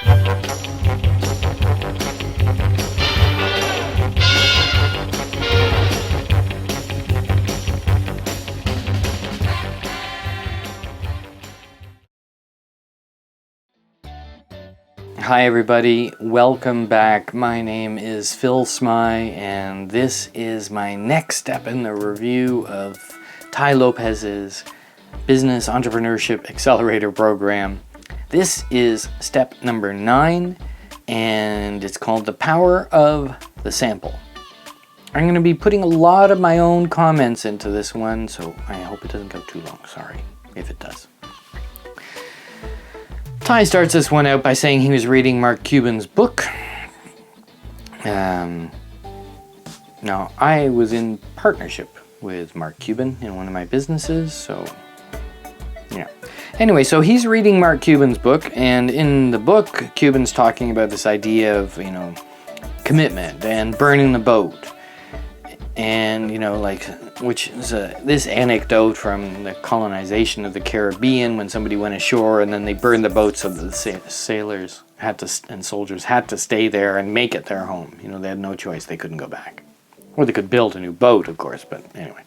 Hi everybody, welcome back. My name is Phil Smy and this is my next step in the review of Tai Lopez's Business Entrepreneurship Accelerator program. This is step number 9 and it's called The Power of the Sample. I'm going to be putting a lot of my own comments into this one, so I hope it doesn't go too long. Sorry if it does. Tai starts this one out by saying he was reading Mark Cuban's book. Now, I was in partnership with Mark Cuban in one of my businesses, so yeah. Anyway, so he's reading Mark Cuban's book, and in the book, Cuban's talking about this idea of, commitment and burning the boat. And, which is this anecdote from the colonization of the Caribbean when somebody went ashore and then they burned the boat so that the sailors and soldiers had to stay there and make it their home. They had no choice. They couldn't go back. Or they could build a new boat, of course, but anyway.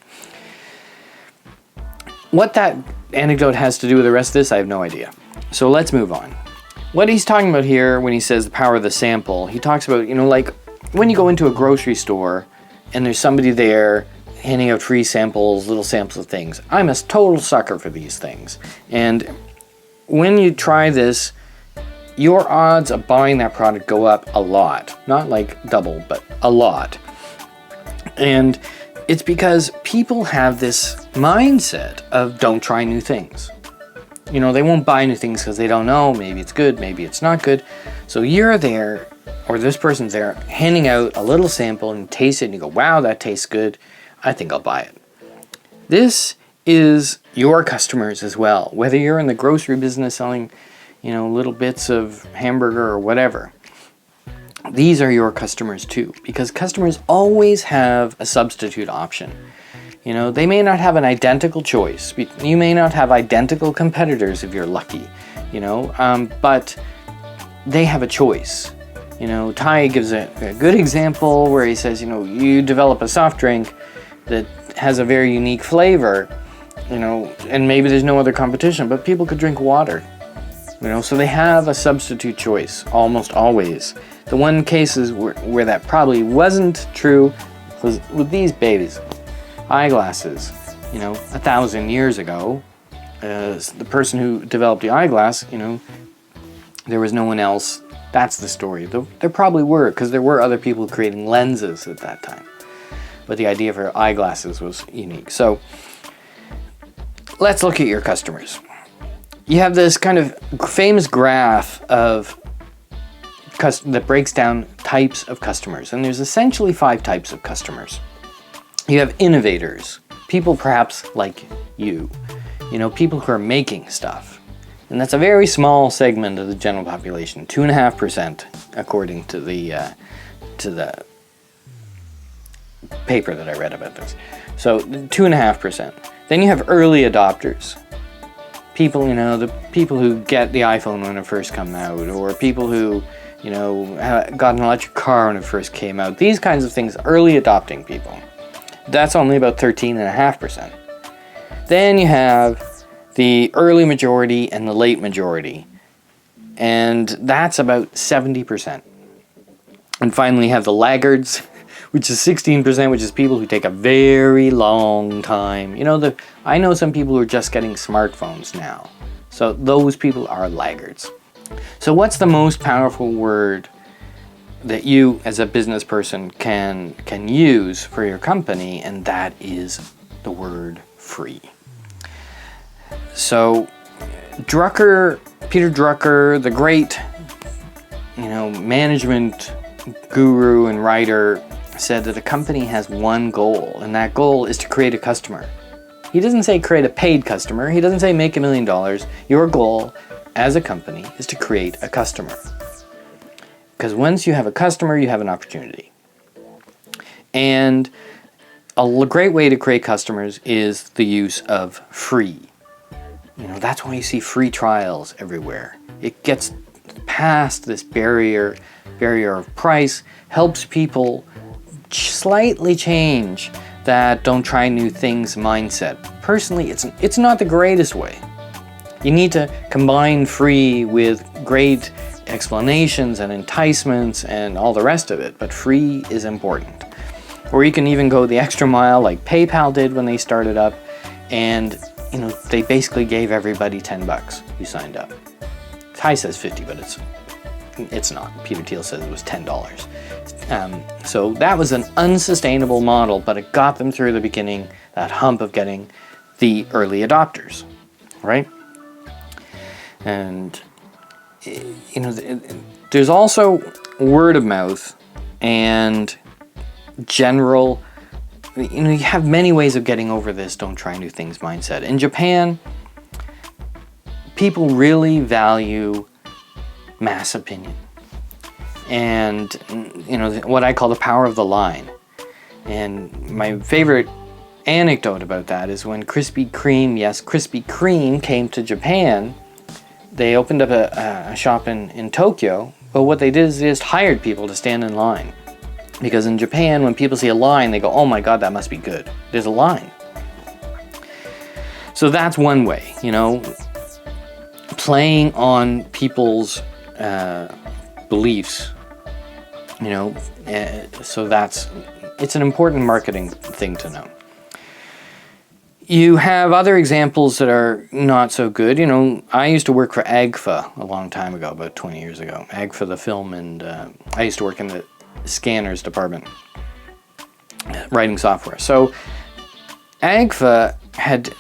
What that anecdote has to do with the rest of this, I have no idea. So let's move on. What he's talking about here when he says the power of the sample, he talks about, when you go into a grocery store and there's somebody there handing out free samples, little samples of things. I'm a total sucker for these things. And when you try this, your odds of buying that product go up a lot. Not like double, but a lot. And it's because people have this mindset of don't try new things. They won't buy new things because they don't know. Maybe it's good, maybe it's not good. So you're there, or this person's there, handing out a little sample and you taste it and you go, wow, that tastes good. I think I'll buy it. This is your customers as well. Whether you're in the grocery business selling, little bits of hamburger or whatever. These are your customers too, because customers always have a substitute option. They may not have an identical choice. You may not have identical competitors if you're lucky, but they have a choice. Tai gives a good example where he says, you develop a soft drink that has a very unique flavor, and maybe there's no other competition, but people could drink water, so they have a substitute choice almost always. The one cases where that probably wasn't true was with these babies. Eyeglasses, 1,000 years ago, the person who developed the eyeglass, there was no one else. That's the story. There probably were, because there were other people creating lenses at that time. But the idea for eyeglasses was unique. So let's look at your customers. You have this kind of famous graph that breaks down types of customers. And there's essentially 5 types of customers. You have innovators, people perhaps like you, people who are making stuff. And that's a very small segment of the general population, 2.5%, according to the paper that I read about this. So 2.5%. Then you have early adopters. People, the people who get the iPhone when it first came out, or people who, got an electric car when it first came out. These kinds of things, early adopting people. That's only about 13.5%. Then you have the early majority and the late majority. And that's about 70%. And finally you have the laggards, which is 16%, which is people who take a very long time. I know some people who are just getting smartphones now. So those people are laggards. So what's the most powerful word that you as a business person can use for your company? And that is the word free. So Peter Drucker, the great, management guru and writer, said that a company has one goal, and that goal is to create a customer. He doesn't say create a paid customer. He doesn't say make $1 million. Your goal as a company is to create a customer. Because once you have a customer, you have an opportunity. And a great way to create customers is the use of free. That's why you see free trials everywhere. It gets past this barrier of price, helps people slightly change that don't try new things mindset. Personally, it's not the greatest way. You need to combine free with great explanations and enticements and all the rest of it, but free is important. Or you can even go the extra mile like PayPal did when they started up, and they basically gave everybody $10 who signed up. Tai says 50, but it's not. Peter Thiel says it was $10. So that was an unsustainable model, but it got them through the beginning, that hump of getting the early adopters, right? And there's also word of mouth and general, you have many ways of getting over this don't try new things mindset. In Japan, people really value mass opinion and what I call the power of the line. And my favorite anecdote about that is when Krispy Kreme came to Japan. They opened up a shop in Tokyo, but what they did is they just hired people to stand in line. Because in Japan, when people see a line, they go, oh my God, that must be good. There's a line. So that's one way, playing on people's beliefs, so it's an important marketing thing to know. You have other examples that are not so good. I used to work for AGFA a long time ago, about 20 years ago. AGFA, the film, and I used to work in the scanners department, writing software. So AGFA had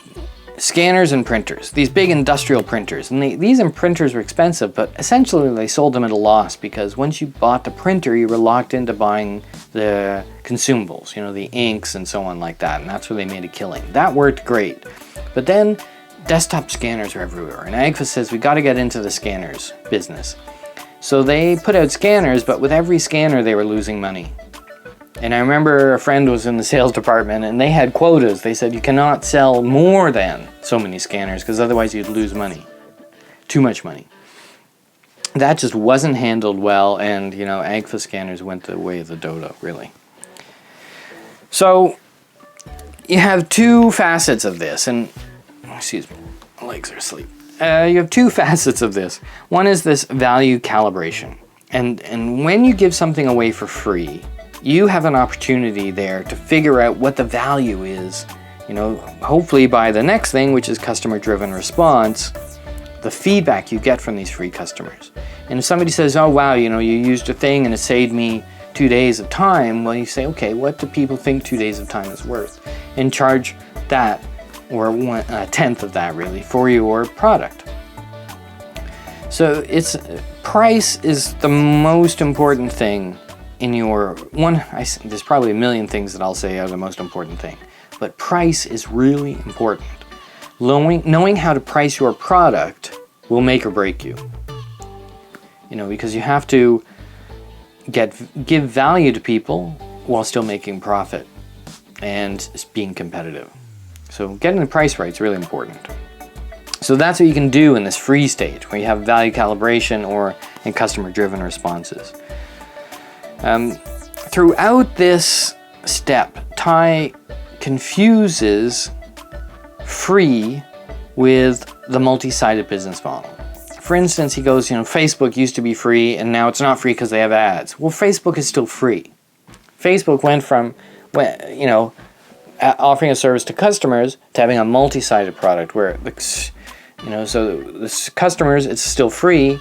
scanners and printers, these big industrial printers. And these printers were expensive, but essentially they sold them at a loss because once you bought the printer, you were locked into buying the consumables, the inks and so on like that. And that's where they made a killing. That worked great. But then desktop scanners are everywhere. And AGFA says, we got to get into the scanners business. So they put out scanners, but with every scanner, they were losing money. And I remember a friend was in the sales department and they had quotas. They said you cannot sell more than so many scanners because otherwise you'd lose money. Too much money. That just wasn't handled well, and AGFA scanners went the way of the dodo, really. So you have two facets of this, and excuse me, my legs are asleep. You have two facets of this. One is this value calibration. And when you give something away for free, you have an opportunity there to figure out what the value is, hopefully by the next thing, which is customer-driven response, the feedback you get from these free customers. And if somebody says, oh, wow, you used a thing and it saved me 2 days of time, well, you say, okay, what do people think 2 days of time is worth? And charge that, or a tenth of that, really, for your product. So price is the most important thing in your there's probably a million things that I'll say are the most important thing, but price is really important. Knowing how to price your product will make or break you. Because you have to give value to people while still making profit and being competitive. So getting the price right is really important. So that's what you can do in this free stage where you have value calibration and customer-driven responses. Throughout this step, Tai confuses free with the multi-sided business model. For instance, he goes, Facebook used to be free and now it's not free because they have ads. Well, Facebook is still free. Facebook went from, offering a service to customers to having a multi-sided product where, so the customers, it's still free.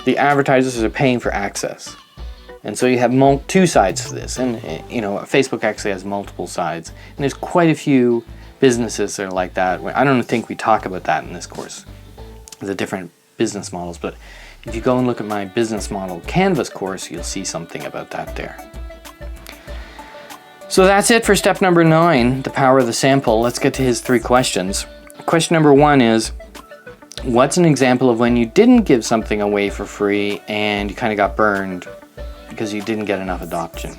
The advertisers are paying for access. And so you have two sides to this. And, Facebook actually has multiple sides. And there's quite a few businesses that are like that. I don't think we talk about that in this course, the different business models. But if you go and look at my business model Canvas course, you'll see something about that there. So that's it for step number 9, the power of the sample. Let's get to his 3 questions. Question number 1 is, what's an example of when you didn't give something away for free and you kind of got burned because you didn't get enough adoption?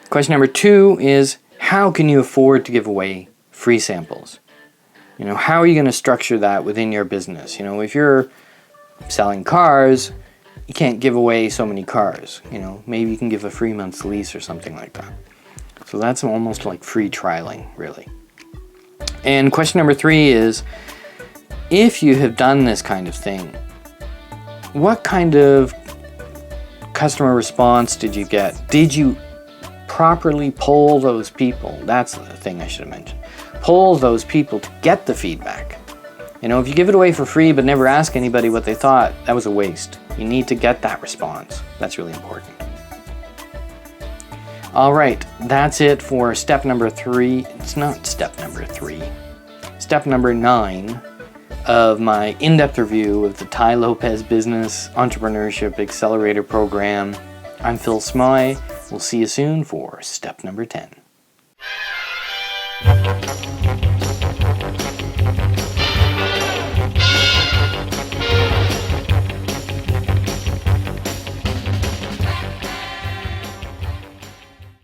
Question number 2 is, how can you afford to give away free samples? How are you going to structure that within your business? If you're selling cars, you can't give away so many cars. You know, maybe you can give a free month's lease or something like that. So that's almost like free trialing, really. And question number 3 is, if you have done this kind of thing, what kind of customer response did you get? Did you properly poll those people? That's the thing I should have mentioned. Poll those people to get the feedback. You know, if you give it away for free but never ask anybody what they thought, that was a waste. You need to get that response. That's really important. All right, that's it for step number 3. It's not step number 3. Step number 9 of my in-depth review of the Tai Lopez Business Entrepreneurship Accelerator program. I'm Phil Smy. We'll see you soon for step number 10.